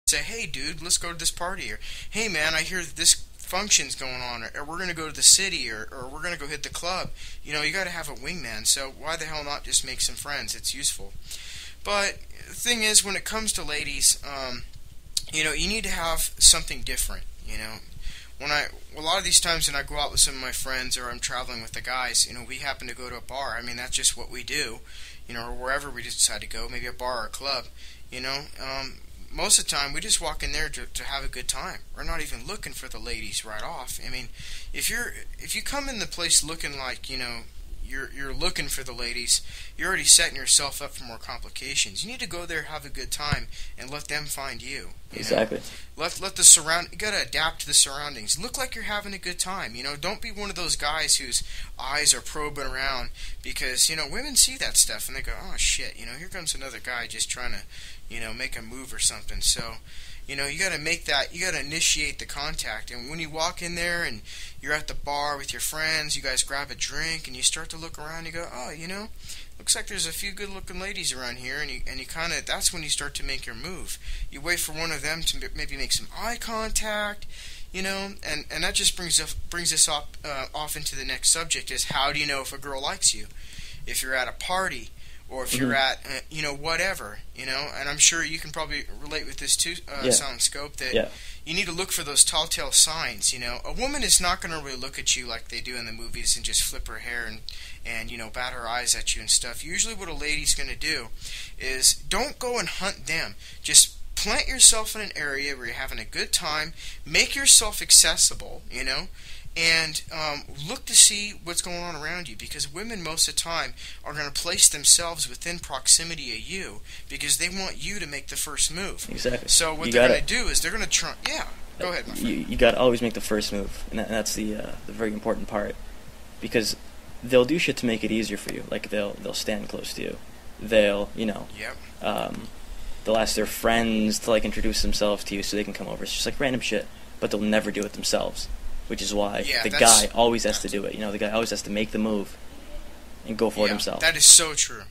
say, hey, dude, let's go to this party, or hey, man, I hear that this function's going on, or we're going to go to the city, or we're going to go hit the club. You know, you got to have a wingman, so why the hell not just make some friends? It's useful. But the thing is, when it comes to ladies, you know, you need to have something different, you know. A lot of these times when I go out with some of my friends or I'm traveling with the guys, you know, we happen to go to a bar. I mean, that's just what we do, you know, or wherever we decide to go, maybe a bar or a club, you know. Most of the time, we just walk in there to have a good time. We're not even looking for the ladies right off. I mean, if you come in the place looking like, you know, you're looking for the ladies, you're already setting yourself up for more complications. You need to go there, have a good time, and let them find you. Exactly. Let the you gotta adapt to the surroundings. Look like you're having a good time. You know, don't be one of those guys whose eyes are probing around, because, you know, women see that stuff and they go, oh shit, you know, here comes another guy just trying to, you know, make a move or something. So, you know, you gotta initiate the contact. And when you walk in there and you're at the bar with your friends, you guys grab a drink and you start to look around, you go, oh, you know, looks like there's a few good-looking ladies around here, and you kind of, that's when you start to make your move. You wait for one of them to maybe make some eye contact, you know, and that just brings us off into the next subject, is how do you know if a girl likes you? If you're at a party, or if you're at, you know, whatever, you know, and I'm sure you can probably relate with this too, SilentScope, that you need to look for those telltale signs, you know. A woman is not going to really look at you like they do in the movies and just flip her hair and you know, bat her eyes at you and stuff. Usually what a lady's going to do is don't go and hunt them. Just plant yourself in an area where you're having a good time, make yourself accessible, you know, and look to see what's going on around you, because women most of the time are going to place themselves within proximity of you because they want you to make the first move. Exactly. So what they're going to do is they're going to try. Yeah, go ahead, my friend. You got to always make the first move, and that's the very important part, because they'll do shit to make it easier for you. Like they'll stand close to you. They'll, you know. Yep. They'll ask their friends to like introduce themselves to you so they can come over. It's just like random shit, but they'll never do it themselves. Which is why the guy always has to do it. You know, the guy always has to make the move and go for it himself. That is so true.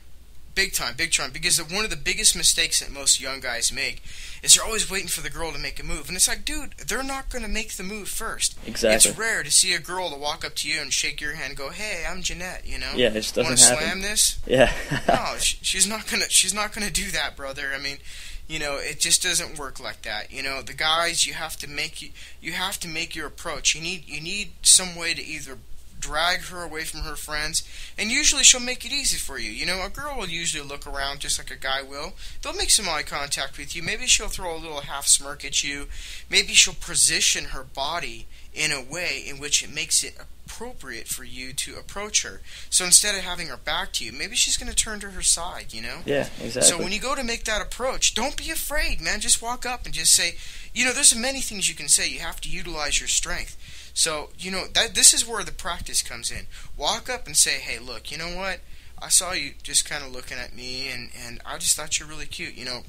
Big time, big time. Because one of the biggest mistakes that most young guys make is they're always waiting for the girl to make a move. And it's like, dude, they're not going to make the move first. Exactly. It's rare to see a girl to walk up to you and shake your hand and go, hey, I'm Jeanette, you know? Yeah, it just doesn't happen. Want to slam this? Yeah. No, she's not gonna do that, brother. I mean, you know, it just doesn't work like that. You know, the guys, you have to make your approach. You need some way to either drag her away from her friends, and usually she'll make it easy for you. You know, a girl will usually look around just like a guy will. They'll make some eye contact with you. Maybe she'll throw a little half smirk at you. Maybe she'll position her body in a way in which it makes it appropriate for you to approach her. So instead of having her back to you, maybe she's going to turn to her side, you know? Yeah, exactly. So when you go to make that approach, don't be afraid, man. Just walk up and just say, you know, there's many things you can say. You have to utilize your strength. So, you know, this is where the practice comes in. Walk up and say, hey, look, you know what? I saw you just kind of looking at me, and I just thought you're really cute. You know,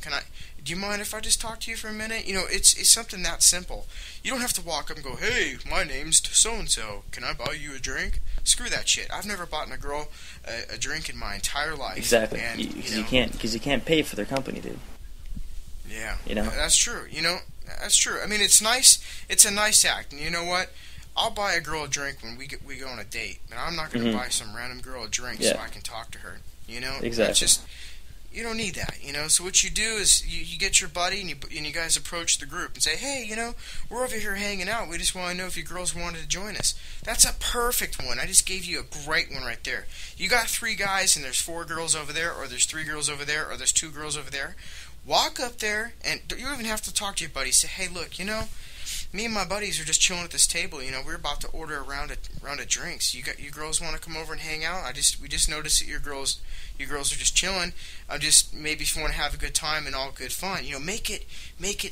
do you mind if I just talk to you for a minute? You know, it's something that simple. You don't have to walk up and go, hey, my name's so-and-so. Can I buy you a drink? Screw that shit. I've never bought a girl a drink in my entire life. Exactly. And, you can't pay for their company, dude. Yeah. You know? That's true. You know, that's true. I mean, it's nice. It's a nice act. And you know what? I'll buy a girl a drink when we go on a date, but I'm not going to buy some random girl a drink so I can talk to her. You know, exactly. That's just, you don't need that. You know, so what you do is you get your buddy and you guys approach the group and say, hey, you know, we're over here hanging out. We just want to know if you girls wanted to join us. That's a perfect one. I just gave you a great one right there. You got 3 guys and there's 4 girls over there, or there's 3 girls over there, or there's 2 girls over there. Walk up there, and you don't even have to talk to your buddy. Say, hey, look, you know, me and my buddies are just chilling at this table. You know, we're about to order a round of drinks. You girls want to come over and hang out? We just noticed that you girls are just chilling. Maybe if you want to have a good time and all good fun. You know, make it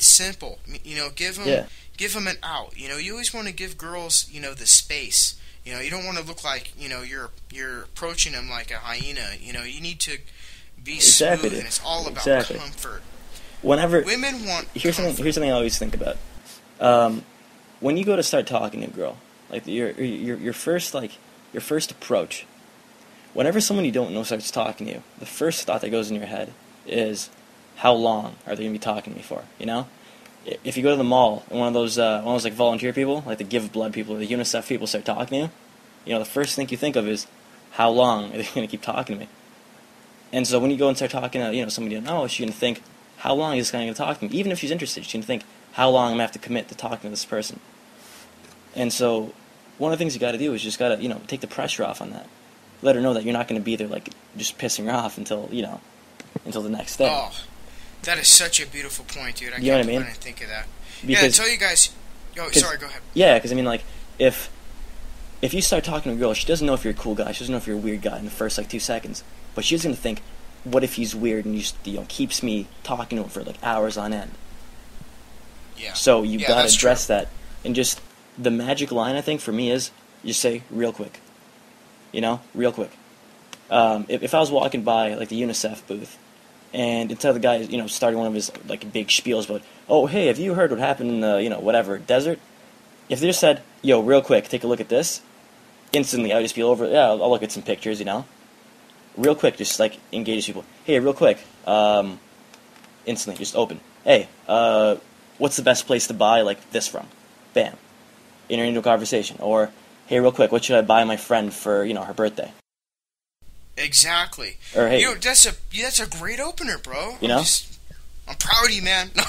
simple. You know, give them an out. You know, you always want to give girls, you know, the space. You know, you don't want to look like, you know, you're approaching them like a hyena. You know, you need to be smooth, and it's all about comfort. Whenever women want here's something I always think about. When you go to start talking to a girl, like your first approach, whenever someone you don't know starts talking to you, the first thought that goes in your head is, how long are they going to be talking to me for? You know, if you go to the mall and one of those like volunteer people, like the give blood people or the UNICEF people start talking to you, you know, the first thing you think of is, how long are they going to keep talking to me? And so when you go and start talking to, you know, somebody you don't know, she's going to think, how long is this guy going to talk to me? Even if she's interested, she's going to think, how long am I going to have to commit to talking to this person? And so one of the things you got to do is just got to, you know, take the pressure off on that. Let her know that you're not going to be there, like, just pissing her off until, you know, until the next day. Oh, that is such a beautiful point, dude. I you know what I mean? Can't think of that. Because, yeah, I tell you guys... Oh, sorry, go ahead. Yeah, because, I mean, like, if you start talking to a girl, she doesn't know if you're a cool guy, she doesn't know if you're a weird guy in the first, like, 2 seconds, but she's going to think, what if he's weird and you know, keeps me talking to him for, like, hours on end? Yeah. So you've got to address true. that. And just, the magic line, I think, for me is, you say, real quick. You know? Real quick. If I was walking by, like, the UNICEF booth, and instead of the guy, you know, starting one of his, like, big spiels about, oh, hey, have you heard what happened in the, you know, whatever, desert? If they just said, yo, real quick, take a look at this, instantly I would just be over, yeah, I'll look at some pictures, you know? Real quick, just, like, engage people. Hey, real quick, instantly, just open. Hey, what's the best place to buy, like, this from? Bam. Enter into a conversation. Or, hey, real quick, what should I buy my friend for, you know, her birthday? Exactly. Or, hey, you know, that's a great opener, bro. You know? I'm proud of you, man. No,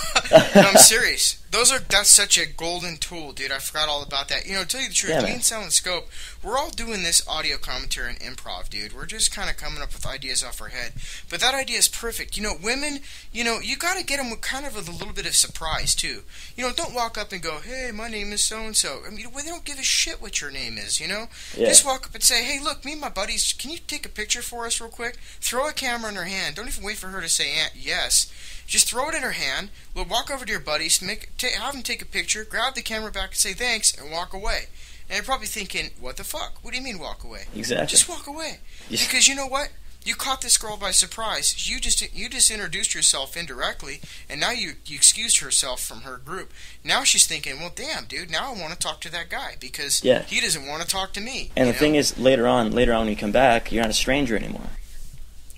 I'm serious. That's such a golden tool, dude. I forgot all about that. You know, to tell you the truth, yeah, me and SilentScope, we're all doing this audio commentary and improv, dude. We're just kind of coming up with ideas off our head. But that idea is perfect. You know, women, you know, you got to get them with kind of a little bit of surprise, too. You know, don't walk up and go, hey, my name is so-and-so. I mean, they don't give a shit what your name is, you know? Yeah. Just walk up and say, hey, look, me and my buddies, can you take a picture for us real quick? Throw a camera in her hand. Don't even wait for her to say yes. Just throw it in her hand. We'll walk over to your buddies, have them take a picture, grab the camera back and say thanks, and walk away. And you're probably thinking, what the fuck? What do you mean walk away? Exactly. Just walk away. Yeah. Because you know what? You caught this girl by surprise. You just introduced yourself indirectly, and now you excused herself from her group. Now she's thinking, well, damn, dude, now I want to talk to that guy because he doesn't want to talk to me. And the thing is, later on when you come back, you're not a stranger anymore.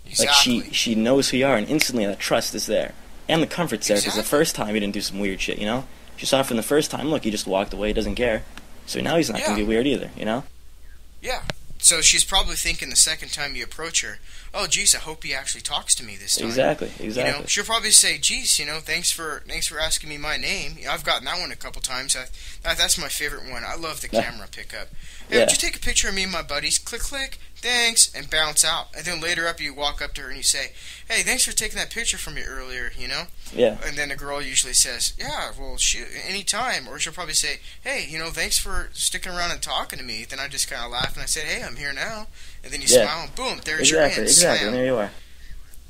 Exactly. Like, she knows who you are, and instantly that trust is there. And the comfort's there, because the first time he didn't do some weird shit, you know? She saw it from the first time, look, he just walked away, he doesn't care. So now he's not going to be weird either, you know? Yeah. So she's probably thinking the second time you approach her, oh, geez, I hope he actually talks to me this time. Exactly. You know, she'll probably say, geez, you know, thanks for asking me my name. You know, I've gotten that one a couple times. That's my favorite one. I love the camera pickup. Hey, would you take a picture of me and my buddies? Click, click, thanks, and bounce out. And then later up, you walk up to her and you say, hey, thanks for taking that picture from me earlier, you know? Yeah. And then the girl usually says, yeah, well, shoot, anytime. Or she'll probably say, hey, you know, thanks for sticking around and talking to me. Then I just kind of laugh and I said, hey, I'm here now. And then you smile and boom, there's your hand. Exactly, Slam. there you are.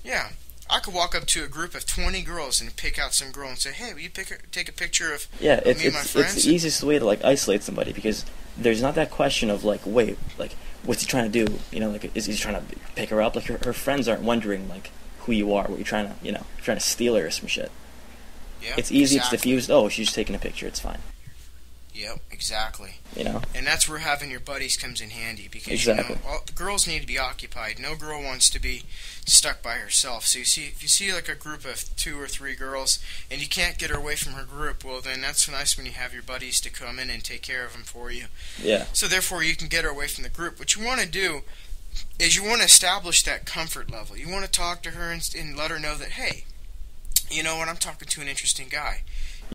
Yeah. I could walk up to a group of 20 girls and pick out some girl and say, hey, will you take a picture of me and my friends? It's the easiest way to, like, isolate somebody, because there's not that question of, like, wait, like, what's he trying to do? You know, like, is he trying to pick her up? Like, her friends aren't wondering, like, who you are, what you're trying to, you know, trying to steal her or some shit. Yep, it's easy, it's diffused, oh, she's just taking a picture, it's fine. Yep, exactly. You know? And that's where having your buddies comes in handy, because, you know, the girls need to be occupied. No girl wants to be stuck by herself. So if you see like a group of 2 or 3 girls, and you can't get her away from her group, well, then that's nice when you have your buddies to come in and take care of them for you. Yeah. So therefore, you can get her away from the group. What you want to do is you want to establish that comfort level. You want to talk to her and let her know that, hey, you know what, I'm talking to an interesting guy.